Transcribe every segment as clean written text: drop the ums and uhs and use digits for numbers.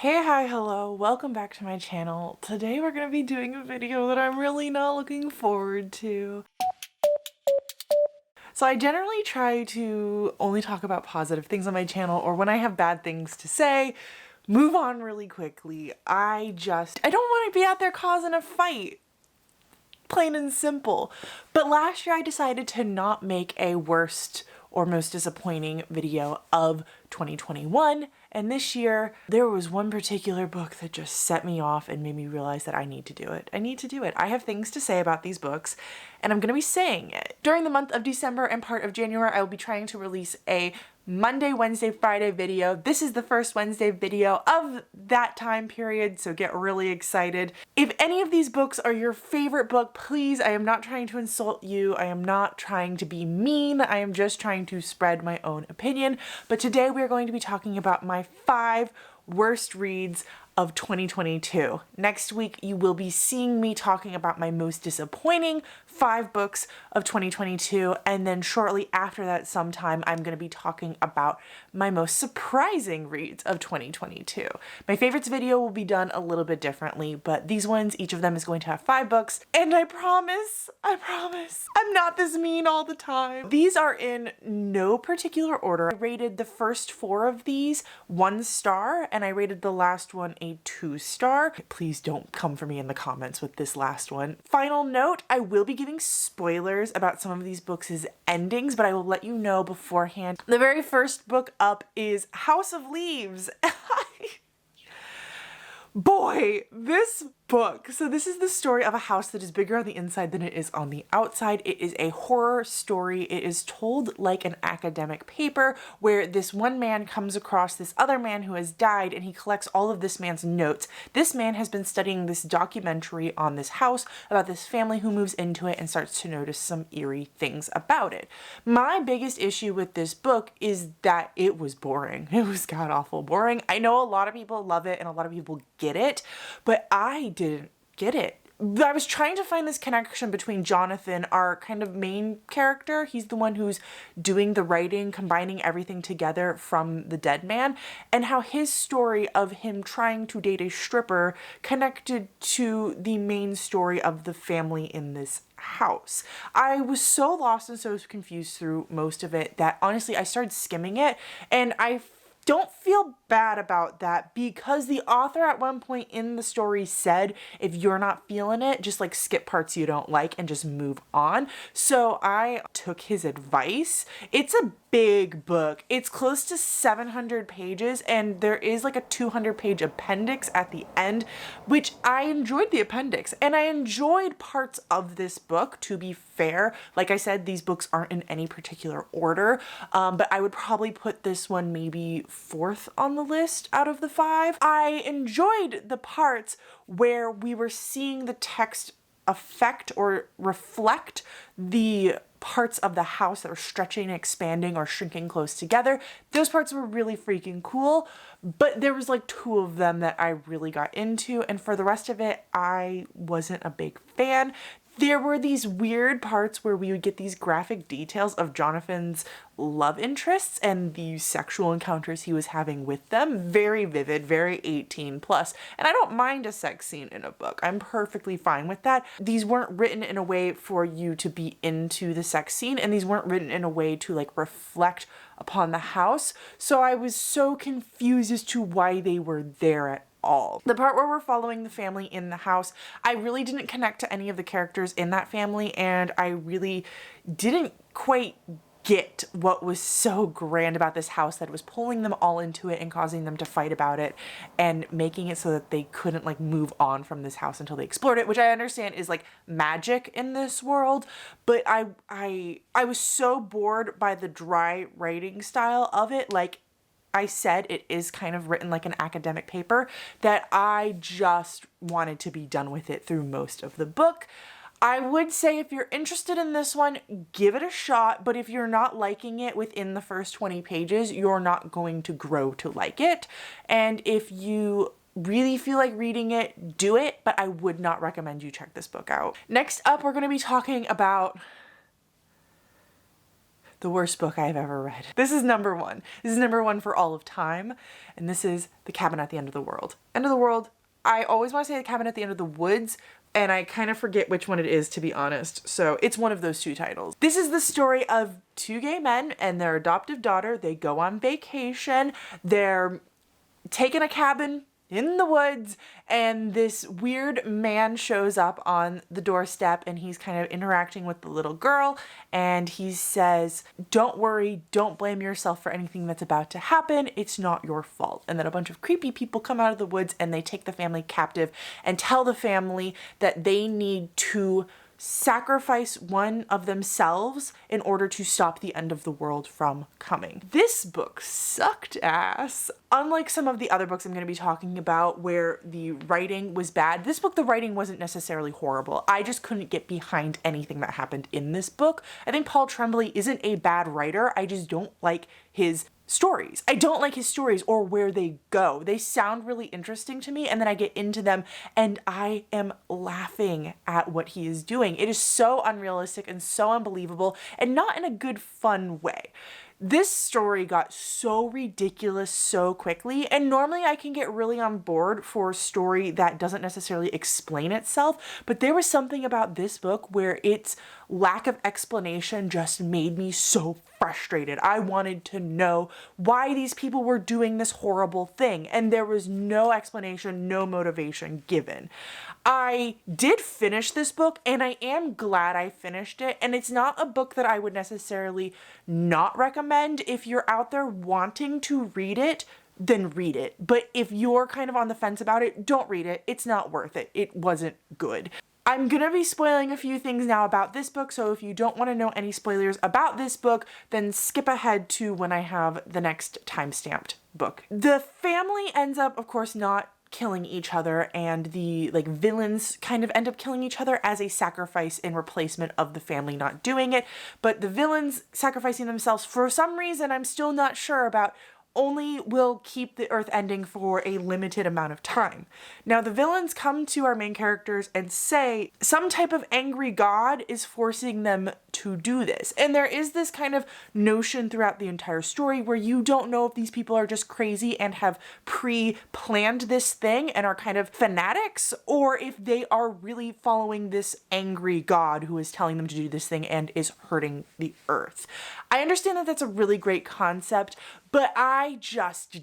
Hey, hi, hello, welcome back to my channel. Today we're gonna be doing a video that I'm really not looking forward to. So I generally try to only talk about positive things on my channel, or when I have bad things to say, move on really quickly. I don't want to be out there causing a fight. Plain and simple. But last year I decided to not make a worst or most disappointing video of 2021, and this year there was one particular book that just set me off and made me realize that I need to do it. I have things to say about these books, and I'm gonna be saying it. During the month of December and part of January, I will be trying to release a Monday, Wednesday, Friday video. This is the first Wednesday video of that time period, so get really excited. If any of these books are your favorite book, please, I am not trying to insult you. I am not trying to be mean. I am just trying to spread my own opinion. But today we are going to be talking about my 5 worst reads of 2022. Next week, you will be seeing me talking about my most disappointing 5 books of 2022, and then shortly after that sometime, I'm going to be talking about my most surprising reads of 2022. My favorites video will be done a little bit differently, but these ones, each of them is going to have 5 books, and I promise, I'm not this mean all the time. These are in no particular order. I rated the first 4 of these 1 star, and I rated the last one a 2 star. Please don't come for me in the comments with this last one. Final note, I will be giving spoilers about some of these books' endings, but I will let you know beforehand. The very first book up is House of Leaves. Boy, this book. So this is the story of a house that is bigger on the inside than it is on the outside. It is a horror story. It is told like an academic paper where this one man comes across this other man who has died, and he collects all of this man's notes. This man has been studying this documentary on this house about this family who moves into it and starts to notice some eerie things about it. My biggest issue with this book is that it was boring. It was god awful boring. I know a lot of people love it and a lot of people get it, but I didn't get it. I was trying to find this connection between Jonathan, our kind of main character. He's the one who's doing the writing, combining everything together from the dead man, and how his story of him trying to date a stripper connected to the main story of the family in this house. I was so lost and so confused through most of it that honestly I started skimming it, and I don't feel bad about that because the author at one point in the story said if you're not feeling it, just like skip parts you don't like and just move on. So I took his advice. It's a big book. It's close to 700 pages, and there is like a 200-page appendix at the end, which I enjoyed the appendix, and I enjoyed parts of this book, to be fair. Like I said, these books aren't in any particular order, but I would probably put this one maybe 4th on the list out of the 5. I enjoyed the parts where we were seeing the text affect or reflect the parts of the house that were stretching, expanding, or shrinking close together. Those parts were really freaking cool, but there was like 2 of them that I really got into, and for the rest of it, I wasn't a big fan. There were these weird parts where we would get these graphic details of Jonathan's love interests and the sexual encounters he was having with them. Very vivid, very 18 plus. And I don't mind a sex scene in a book. I'm perfectly fine with that. These weren't written in a way for you to be into the sex scene, and these weren't written in a way to like reflect upon the house. So I was so confused as to why they were there at all. The part where we're following the family in the house, I really didn't connect to any of the characters in that family, and I really didn't quite get what was so grand about this house that was pulling them all into it and causing them to fight about it and making it so that they couldn't like move on from this house until they explored it, which I understand is like magic in this world, but I was so bored by the dry writing style of it. Like I said, it is kind of written like an academic paper that I just wanted to be done with it through most of the book. I would say if you're interested in this one, give it a shot, but if you're not liking it within the first 20 pages, you're not going to grow to like it. And if you really feel like reading it, do it, but I would not recommend you check this book out. Next up, we're going to be talking about the worst book I've ever read. This is number one. This is number one for all of time. And this is The Cabin at the End of the World. End of the World. I always want to say The Cabin at the End of the Woods, and I kind of forget which one it is, to be honest. So it's one of those two titles. This is the story of two gay men and their adoptive daughter. They go on vacation. They're taking a cabin in the woods, and this weird man shows up on the doorstep, and he's kind of interacting with the little girl, and he says, don't worry, don't blame yourself for anything that's about to happen, it's not your fault. And then a bunch of creepy people come out of the woods and they take the family captive and tell the family that they need to sacrifice one of themselves in order to stop the end of the world from coming. This book sucked ass. Unlike some of the other books I'm going to be talking about where the writing was bad, this book, the writing wasn't necessarily horrible. I just couldn't get behind anything that happened in this book. I think Paul Tremblay isn't a bad writer. I just don't like his stories. I don't like his stories or where they go. They sound really interesting to me, and then I get into them and I am laughing at what he is doing. It is so unrealistic and so unbelievable, and not in a good, fun way. This story got so ridiculous so quickly, and normally I can get really on board for a story that doesn't necessarily explain itself, but there was something about this book where its lack of explanation just made me so frustrated. I wanted to know why these people were doing this horrible thing, and there was no explanation, no motivation given. I did finish this book, and I am glad I finished it, and it's not a book that I would necessarily not recommend. If you're out there wanting to read it, then read it. But if you're kind of on the fence about it, don't read it. It's not worth it. It wasn't good. I'm gonna be spoiling a few things now about this book, so if you don't want to know any spoilers about this book, then skip ahead to when I have the next time-stamped book. The family ends up, of course, not killing each other, and the villains kind of end up killing each other as a sacrifice in replacement of the family not doing it. But the villains sacrificing themselves, for some reason I'm still not sure about, only will keep the earth ending for a limited amount of time. Now the villains come to our main characters and say some type of angry god is forcing them to do this. And there is this kind of notion throughout the entire story where you don't know if these people are just crazy and have pre-planned this thing and are kind of fanatics, or if they are really following this angry god who is telling them to do this thing and is hurting the earth. I understand that that's a really great concept, but I just,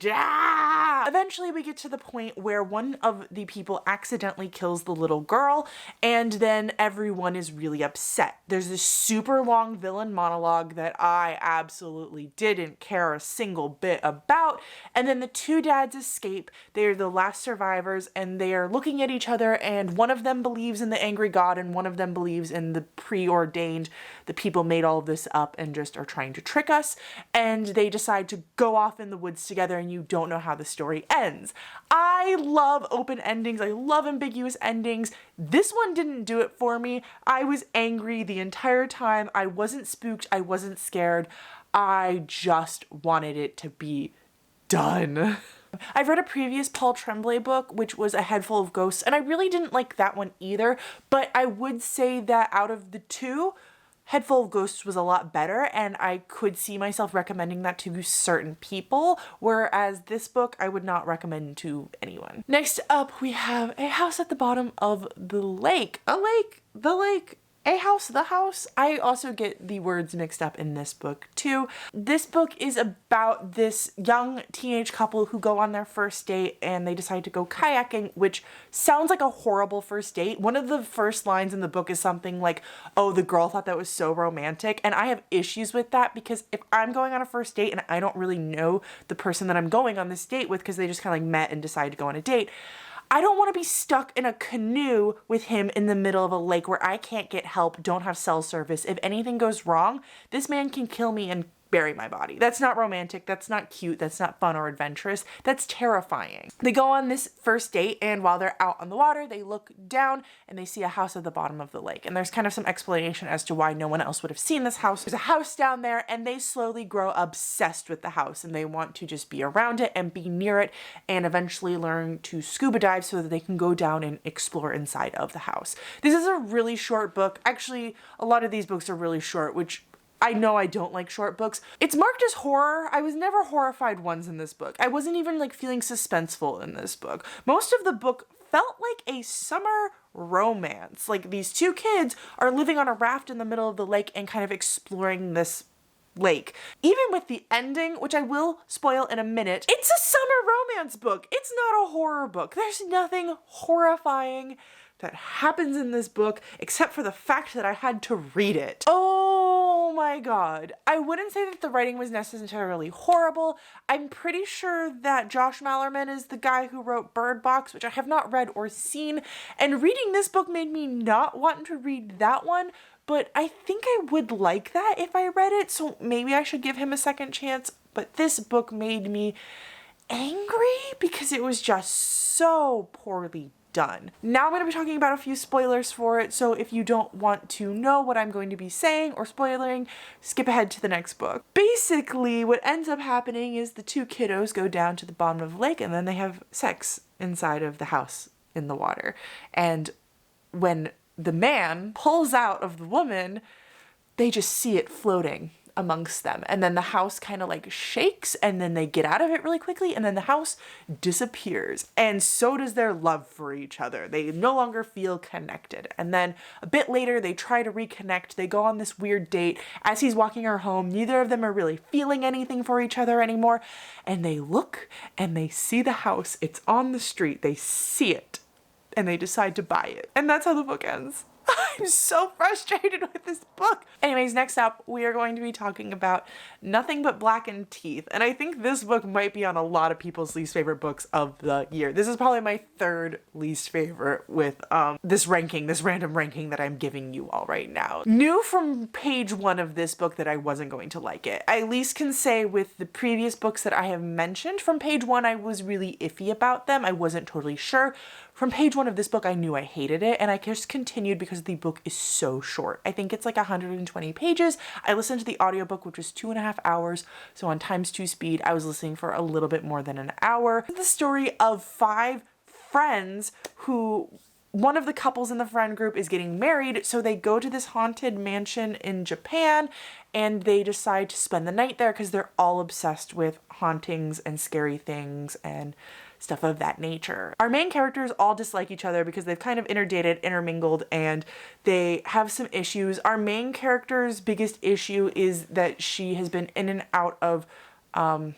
Eventually we get to the point where one of the people accidentally kills the little girl, and then everyone is really upset. There's this super long villain monologue that I absolutely didn't care a single bit about, and then the two dads escape. They're the last survivors, and they are looking at each other, and one of them believes in the angry god, and one of them believes in the preordained, the people made all of this up and just are trying to trick us, and they decide to go off in the woods together, and you don't know how the story ends. I love open endings. I love ambiguous endings. This one didn't do it for me. I was angry the entire time. I wasn't spooked. I wasn't scared. I just wanted it to be done. I've read a previous Paul Tremblay book, which was A Head Full of Ghosts, and I really didn't like that one either, but I would say that out of the two, Head Full of Ghosts was a lot better, and I could see myself recommending that to certain people, whereas this book I would not recommend to anyone. Next up, we have A House at the Bottom of the Lake. A lake, the lake, a house, the house. I also get the words mixed up in this book too. This book is about this young teenage couple who go on their first date and they decide to go kayaking, which sounds like a horrible first date. One of the first lines in the book is something like, oh, the girl thought that was so romantic. And I have issues with that because if I'm going on a first date and I don't really know the person that I'm going on this date with because they just kind of met and decided to go on a date, I don't want to be stuck in a canoe with him in the middle of a lake where I can't get help, don't have cell service. If anything goes wrong, this man can kill me and bury my body. That's not romantic. That's not cute. That's not fun or adventurous. That's terrifying. They go on this first date, and while they're out on the water, they look down and they see a house at the bottom of the lake. And there's kind of some explanation as to why no one else would have seen this house. There's a house down there, and they slowly grow obsessed with the house, and they want to just be around it and be near it and eventually learn to scuba dive so that they can go down and explore inside of the house. This is a really short book. Actually, a lot of these books are really short, which I know I don't like short books. It's marked as horror. I was never horrified once in this book. I wasn't even like feeling suspenseful in this book. Most of the book felt like a summer romance. Like these two kids are living on a raft in the middle of the lake and kind of exploring this lake. Even with the ending, which I will spoil in a minute, it's a summer romance book. It's not a horror book. There's nothing horrifying that happens in this book except for the fact that I had to read it. Oh my god. I wouldn't say that the writing was necessarily horrible. I'm pretty sure that Josh Malerman is the guy who wrote Bird Box, which I have not read or seen, and reading this book made me not want to read that one, but I think I would like that if I read it, so maybe I should give him a second chance. But this book made me angry because it was just so poorly done. Now I'm going to be talking about a few spoilers for it, so if you don't want to know what I'm going to be saying or spoiling, skip ahead to the next book. Basically, what ends up happening is the two kiddos go down to the bottom of the lake and then they have sex inside of the house in the water. And when the man pulls out of the woman, they just see it floating amongst them. And then the house kind of like shakes and then they get out of it really quickly and then the house disappears. And so does their love for each other. They no longer feel connected. And then a bit later, they try to reconnect. They go on this weird date. As he's walking her home, neither of them are really feeling anything for each other anymore. And they look and they see the house. It's on the street. They see it. And they decide to buy it. And that's how the book ends. I'm so frustrated with this book. Anyways, next up, we are going to be talking about Nothing But Blackened Teeth. And I think this book might be on a lot of people's least favorite books of the year. This is probably my third least favorite with this random ranking that I'm giving you all right now. Knew from page one of this book that I wasn't going to like it. I at least can say with the previous books that I have mentioned, from page one, I was really iffy about them. I wasn't totally sure. From page one of this book, I knew I hated it, and I just continued because the book is so short. I think it's like 120 pages. I listened to the audiobook, which was 2.5 hours, so on ×2 speed, I was listening for a little bit more than an hour. The story of 5 friends who, one of the couples in the friend group is getting married, so they go to this haunted mansion in Japan, and they decide to spend the night there because they're all obsessed with hauntings and scary things and stuff of that nature. Our main characters all dislike each other because they've kind of interdated, intermingled, and they have some issues. Our main character's biggest issue is that she has been in and out of, how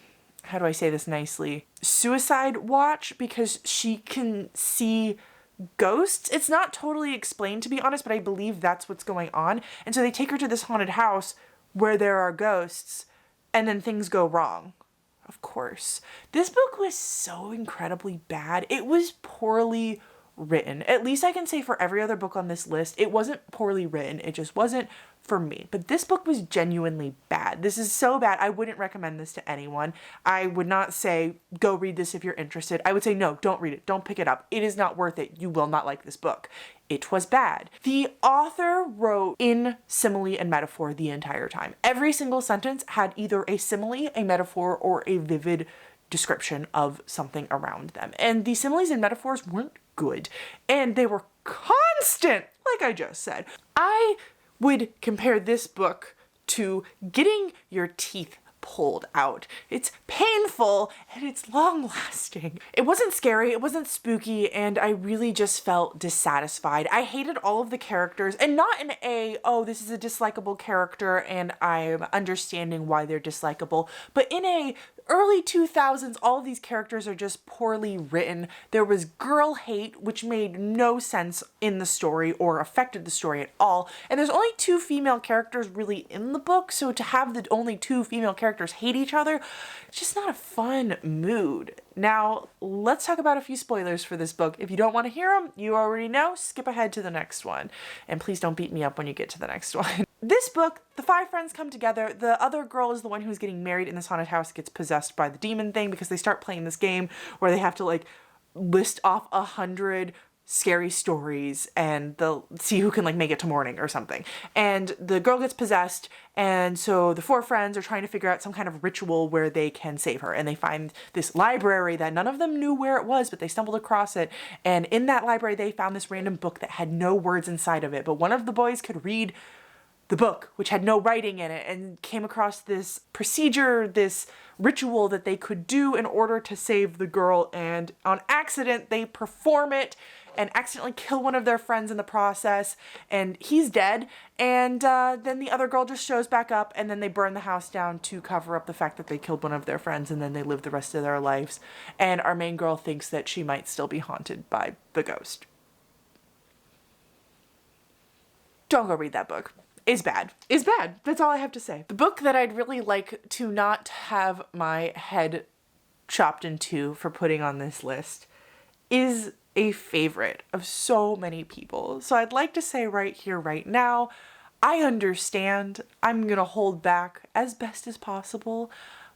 do I say this nicely? Suicide watch, because she can see ghosts. It's not totally explained, to be honest, but I believe that's what's going on. And so they take her to this haunted house where there are ghosts, and then things go wrong. Of course. This book was so incredibly bad. It was poorly written. At least I can say for every other book on this list, it wasn't poorly written. It just wasn't for me. But this book was genuinely bad. This is so bad. I wouldn't recommend this to anyone. I would not say, go read this if you're interested. I would say, no, don't read it. Don't pick it up. It is not worth it. You will not like this book. It was bad. The author wrote in simile and metaphor the entire time. Every single sentence had either a simile, a metaphor, or a vivid description of something around them. And the similes and metaphors weren't good. And they were constant, like I just said. I would compare this book to getting your teeth pulled out. It's painful and it's long lasting. It wasn't scary, it wasn't spooky, and I really just felt dissatisfied. I hated all of the characters, and not in a, oh, this is a dislikable character and I'm understanding why they're dislikable, but in a early 2000s, all of these characters are just poorly written. There was girl hate, which made no sense in the story or affected the story at all. And there's only 2 female characters really in the book, so to have the only 2 female characters hate each other, it's just not a fun mood. Now, let's talk about a few spoilers for this book. If you don't want to hear them, you already know, skip ahead to the next one. And please don't beat me up when you get to the next one. This book, the 5 friends come together. The other girl is the one who's getting married in this haunted house, gets possessed by the demon thing because they start playing this game where they have to like list off 100 scary stories and they'll see who can like make it to morning or something. And the girl gets possessed, and so the 4 friends are trying to figure out some kind of ritual where they can save her. And they find this library that none of them knew where it was, but they stumbled across it. And in that library, they found this random book that had no words inside of it, but one of the boys could read the book, which had no writing in it, and came across this procedure, this ritual that they could do in order to save the girl, and on accident they perform it and accidentally kill one of their friends in the process, and he's dead, and then the other girl just shows back up, and then they burn the house down to cover up the fact that they killed one of their friends, and then they live the rest of their lives, and our main girl thinks that she might still be haunted by the ghost. Don't go read that book. Is bad. Is bad. That's all I have to say. The book that I'd really like to not have my head chopped in two for putting on this list is a favorite of so many people. So I'd like to say right here, right now, I understand. I'm gonna hold back as best as possible,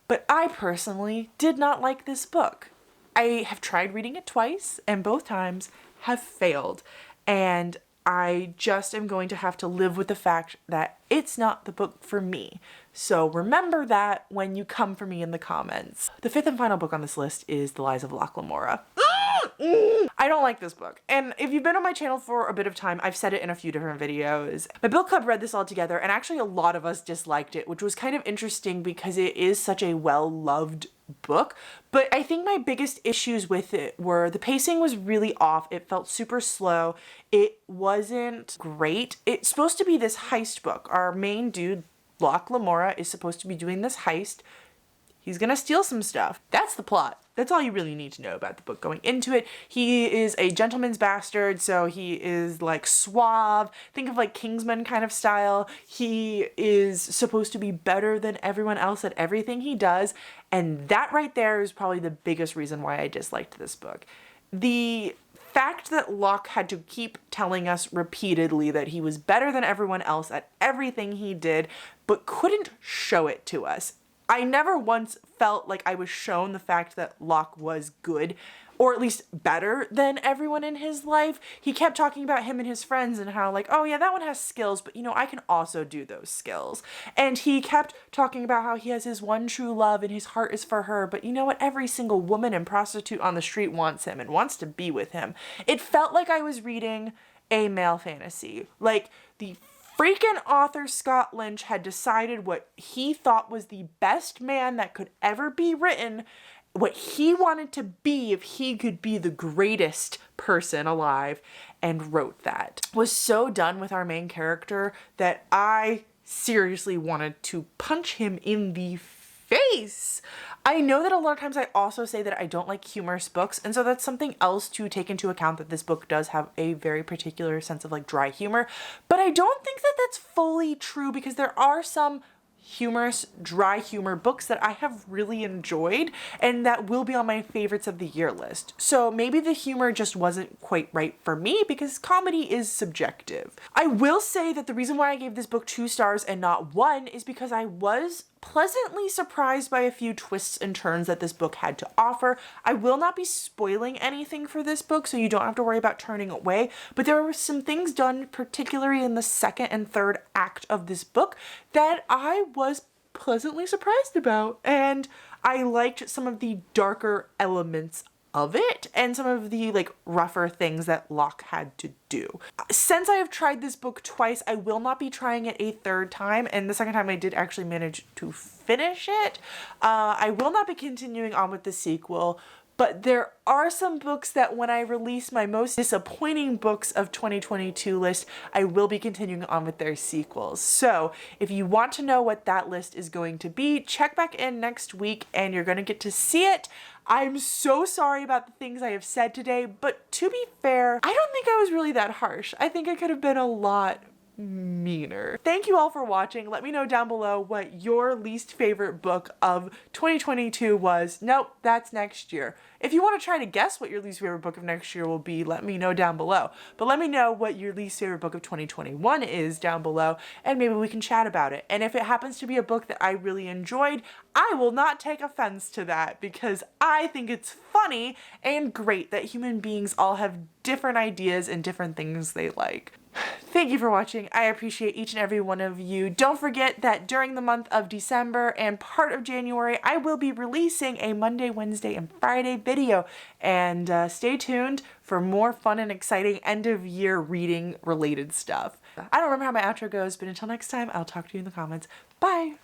but I personally did not like this book. I have tried reading it twice, and both times have failed. And I just am going to have to live with the fact that it's not the book for me. So remember that when you come for me in the comments. The fifth and final book on this list is The Lies of Lockemora. I don't like this book. And if you've been on my channel for a bit of time, I've said it in a few different videos. My book club read this all together, and actually a lot of us disliked it, which was kind of interesting because it is such a well-loved book. But I think my biggest issues with it were the pacing was really off. It felt super slow. It wasn't great. It's supposed to be this heist book. Our main dude, Lockemora, is supposed to be doing this heist. He's gonna steal some stuff. That's the plot. That's all you really need to know about the book going into it. He is a gentleman's bastard, so he is like suave. Think of like Kingsman kind of style. He is supposed to be better than everyone else at everything he does. And that right there is probably the biggest reason why I disliked this book. The fact that Locke had to keep telling us repeatedly that he was better than everyone else at everything he did, but couldn't show it to us. I never once felt like I was shown the fact that Locke was good, or at least better than everyone in his life. He kept talking about him and his friends and how like, oh yeah, that one has skills, but you know, I can also do those skills. And he kept talking about how he has his one true love and his heart is for her, but you know what? Every single woman and prostitute on the street wants him and wants to be with him. It felt like I was reading a male fantasy. Like the freaking author Scott Lynch had decided what he thought was the best man that could ever be written, what he wanted to be if he could be the greatest person alive, and wrote that. Was so done with our main character that I seriously wanted to punch him in the face. I know that a lot of times I also say that I don't like humorous books, and so that's something else to take into account, that this book does have a very particular sense of like dry humor, but I don't think that that's fully true because there are some humorous, dry humor books that I have really enjoyed and that will be on my favorites of the year list. So maybe the humor just wasn't quite right for me because comedy is subjective. I will say that the reason why I gave this book 2 stars and not 1 is because I was pleasantly surprised by a few twists and turns that this book had to offer. I will not be spoiling anything for this book, so you don't have to worry about turning away, but there were some things done, particularly in the second and third act of this book, that I was pleasantly surprised about, and I liked some of the darker elements of it and some of the like rougher things that Locke had to do. Since I have tried this book twice, I will not be trying it a third time, and the second time I did actually manage to finish it. I will not be continuing on with the sequel, but there are some books that when I release my most disappointing books of 2022 list, I will be continuing on with their sequels. So if you want to know what that list is going to be, check back in next week and you're going to get to see it. I'm so sorry about the things I have said today, but to be fair, I don't think I was really that harsh. I think I could have been a lot meaner. Thank you all for watching. Let me know down below what your least favorite book of 2022 was. Nope, that's next year. If you want to try to guess what your least favorite book of next year will be, let me know down below. But let me know what your least favorite book of 2021 is down below, and maybe we can chat about it. And if it happens to be a book that I really enjoyed, I will not take offense to that because I think it's funny and great that human beings all have different ideas and different things they like. Thank you for watching. I appreciate each and every one of you. Don't forget that during the month of December and part of January, I will be releasing a Monday, Wednesday, and Friday video. And stay tuned for more fun and exciting end of year reading related stuff. I don't remember how my outro goes, but until next time, I'll talk to you in the comments. Bye!